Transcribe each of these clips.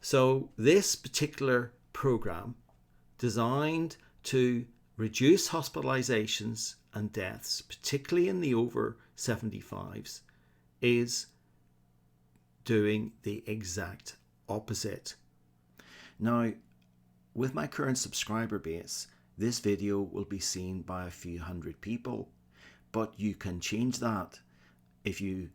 So this particular program, designed to reduce hospitalizations and deaths, particularly in the over 75s, is doing the exact opposite. Now, with my current subscriber base, this video will be seen by a few hundred people, but you can change that. If you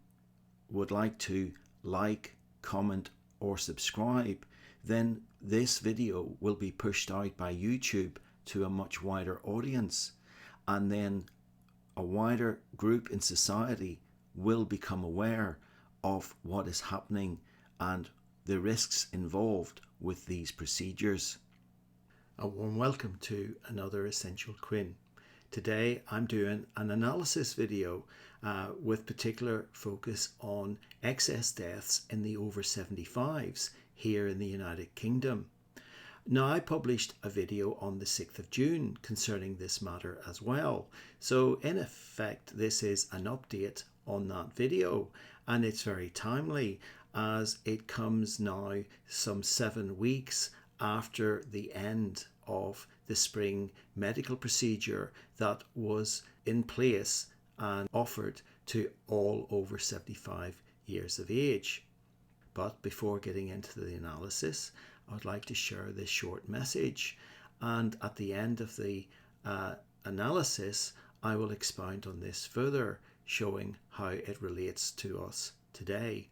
would like to like, comment, or subscribe, then this video will be pushed out by YouTube to a much wider audience, and then a wider group in society will become aware of what is happening and the risks involved with these procedures. A warm welcome to another Essential Quinn. Today I'm doing an analysis video with particular focus on excess deaths in the over 75s here in the United Kingdom. Now, I published a video on the 6th of June concerning this matter as well. So in effect, this is an update on that video, and it's very timely as it comes now some 7 weeks after the end of the spring medical procedure that was in place and offered to all over 75 years of age. But before getting into the analysis, I'd like to share this short message, and at the end of the analysis I will expound on this further, showing how it relates to us today.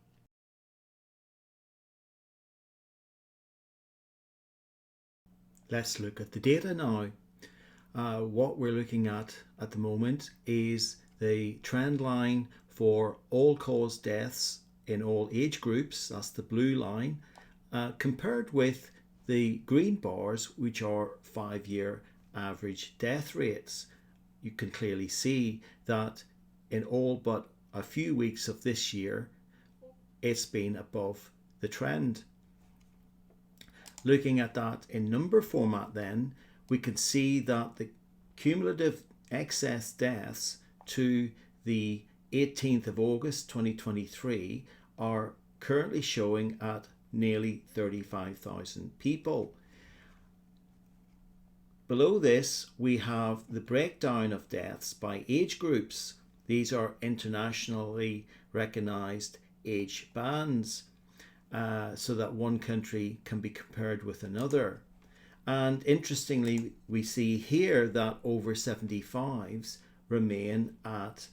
Let's look at the data now. What we're looking at the moment is the trend line for all-cause deaths in all age groups, that's the blue line, compared with the green bars, which are 5-year average death rates. You can clearly see that in all but a few weeks of this year, it's been above the trend. Looking at that in number format then, we can see that the cumulative excess deaths to the 18th of August 2023 are currently showing at nearly 35,000 people. Below this, we have the breakdown of deaths by age groups. These are internationally recognized age bands, so that one country can be compared with another. And interestingly, we see here that over 75s remain at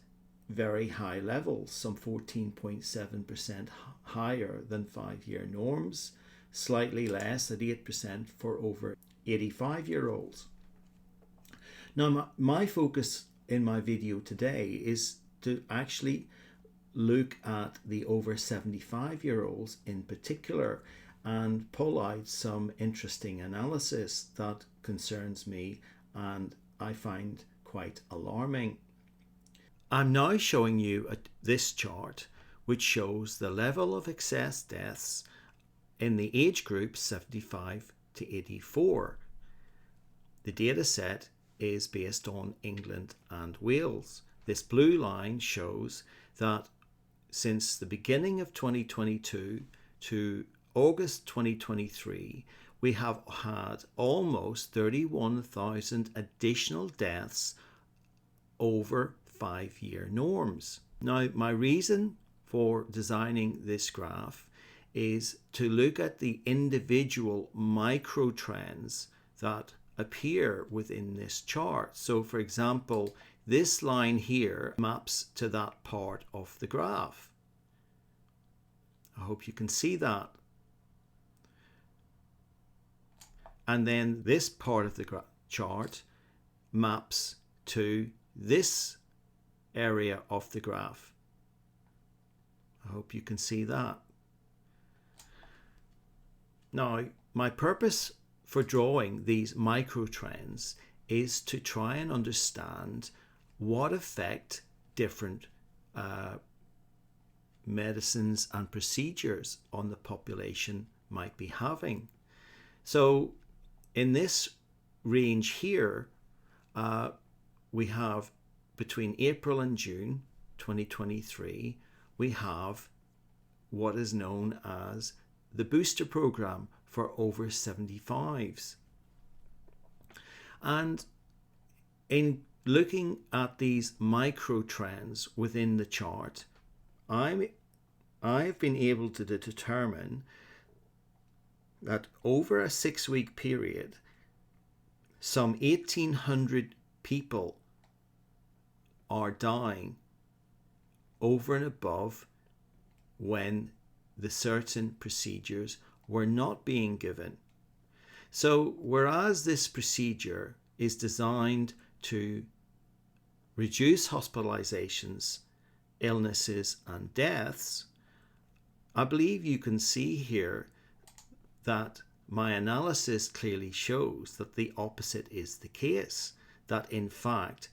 very high levels, some 14.7% higher than 5-year norms, slightly less at 8% for over 85-year-olds. Now, my focus in my video today is to actually look at the over 75-year-olds in particular and pull out some interesting analysis that concerns me and I find quite alarming. I'm now showing you this chart, which shows the level of excess deaths in the age group 75 to 84. The data set is based on England and Wales. This blue line shows that since the beginning of 2022 to August 2023, we have had almost 31,000 additional deaths over 5-year norms. Now, my reason for designing this graph is to look at the individual micro trends that appear within this chart. So, for example, this line here maps to that part of the graph. I hope you can see that. And then this part of the chart maps to this area of the graph. I hope you can see that. Now, my purpose for drawing these micro trends is to try and understand what effect different medicines and procedures on the population might be having. So in this range here, we have between April and June 2023, we have what is known as the booster program for over 75s. And in looking at these micro trends within the chart, I've been able to determine that over a 6-week period, some 1,800 people are dying over and above when the certain procedures were not being given. So whereas this procedure is designed to reduce hospitalizations, illnesses and deaths, I believe you can see here that my analysis clearly shows that the opposite is the case, that in fact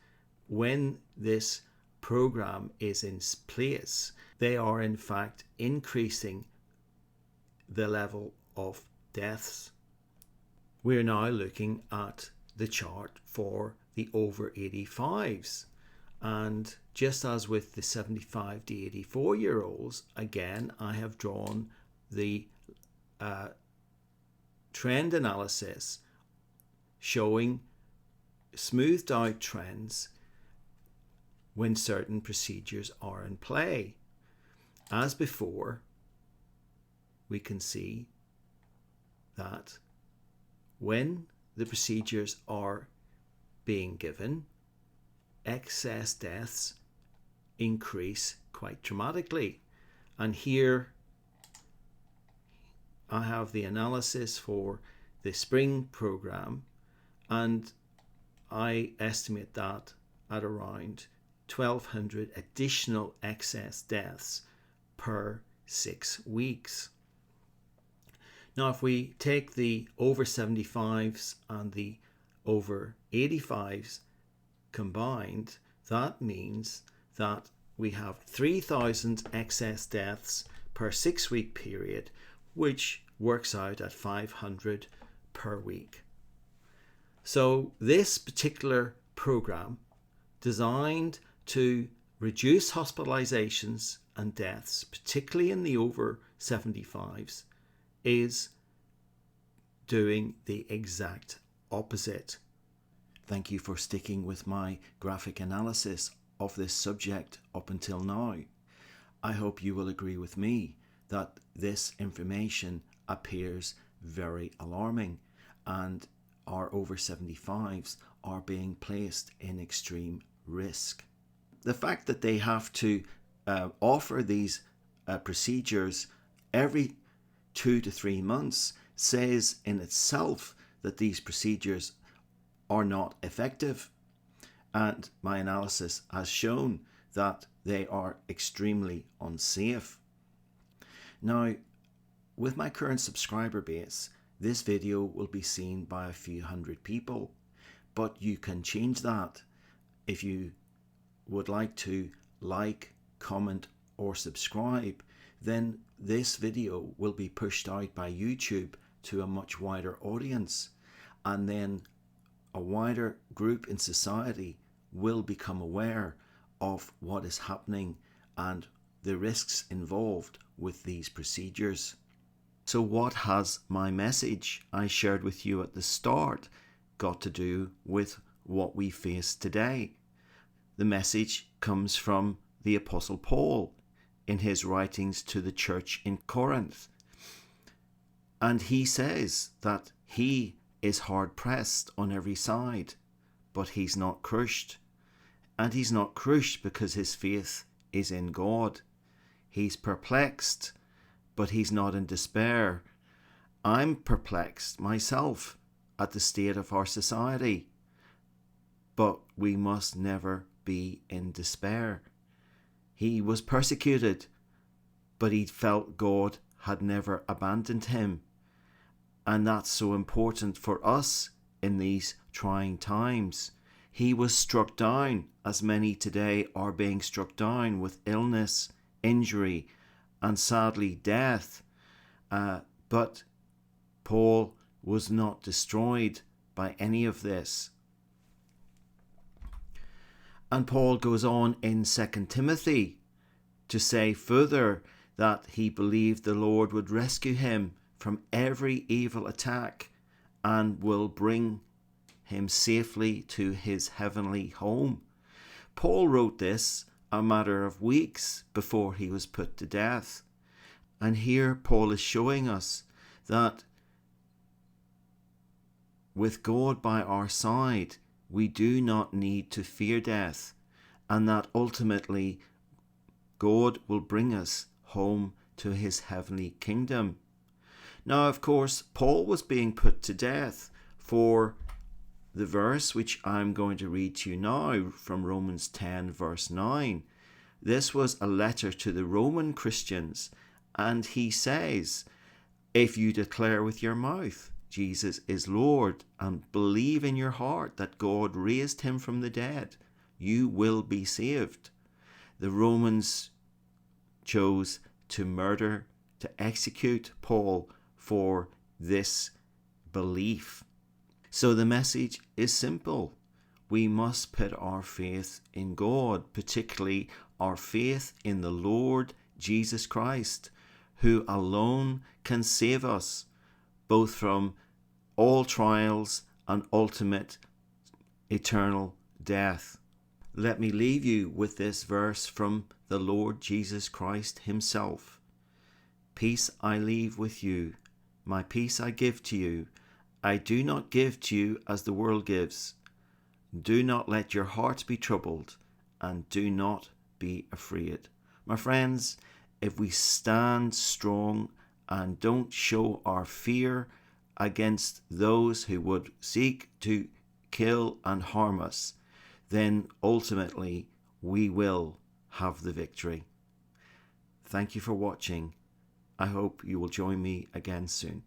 when this program is in place, they are in fact increasing the level of deaths. We're now looking at the chart for the over 85s, and just as with the 75 to 84 year olds, again I have drawn the trend analysis showing smoothed out trends when certain procedures are in play. As before, we can see that when the procedures are being given, excess deaths increase quite dramatically. And here I have the analysis for the spring program, and I estimate that at around 1,200 additional excess deaths per 6 weeks. Now, if we take the over 75s and the over 85s combined, that means that we have 3,000 excess deaths per 6-week period, which works out at 500 per week. So this particular program, designed to reduce hospitalizations and deaths, particularly in the over 75s, is doing the exact opposite. Thank you for sticking with my graphic analysis of this subject up until now. I hope you will agree with me that this information appears very alarming, and our over 75s are being placed in extreme risk. The fact that they have to offer these procedures every 2 to 3 months says in itself that these procedures are not effective, and my analysis has shown that they are extremely unsafe. Now, with my current subscriber base, this video will be seen by a few hundred people, but you can change that. If you would like to like, comment or subscribe, then this video will be pushed out by YouTube to a much wider audience, and then a wider group in society will become aware of what is happening and the risks involved with these procedures. So what has my message I shared with you at the start got to do with what we face today? The message comes from the Apostle Paul in his writings to the church in Corinth. And he says that he is hard pressed on every side, but he's not crushed. And he's not crushed because his faith is in God. He's perplexed, but he's not in despair. I'm perplexed myself at the state of our society, but we must never be in despair. He was persecuted, but he felt God had never abandoned him. And that's so important for us in these trying times. He was struck down, as many today are being struck down with illness, injury, and sadly death. But Paul was not destroyed by any of this. And Paul goes on in 2 Timothy to say further that he believed the Lord would rescue him from every evil attack and will bring him safely to his heavenly home. Paul wrote this a matter of weeks before he was put to death. And here Paul is showing us that with God by our side, we do not need to fear death, and that ultimately God will bring us home to his heavenly kingdom. Now, of course, Paul was being put to death for the verse which I'm going to read to you now from Romans 10 verse 9. This was a letter to the Roman Christians, and he says, if you declare with your mouth Jesus is Lord and believe in your heart that God raised him from the dead, you will be saved. The Romans chose to murder, to execute Paul for this belief. So the message is simple. We must put our faith in God, particularly our faith in the Lord Jesus Christ, who alone can save us, both from all trials and ultimate eternal death. Let me leave you with this verse from the Lord Jesus Christ himself. Peace I leave with you, my peace I give to you. I do not give to you as the world gives. Do not let your hearts be troubled, and do not be afraid. My friends, if we stand strong and don't show our fear against those who would seek to kill and harm us, then ultimately we will have the victory. Thank you for watching. I hope you will join me again soon.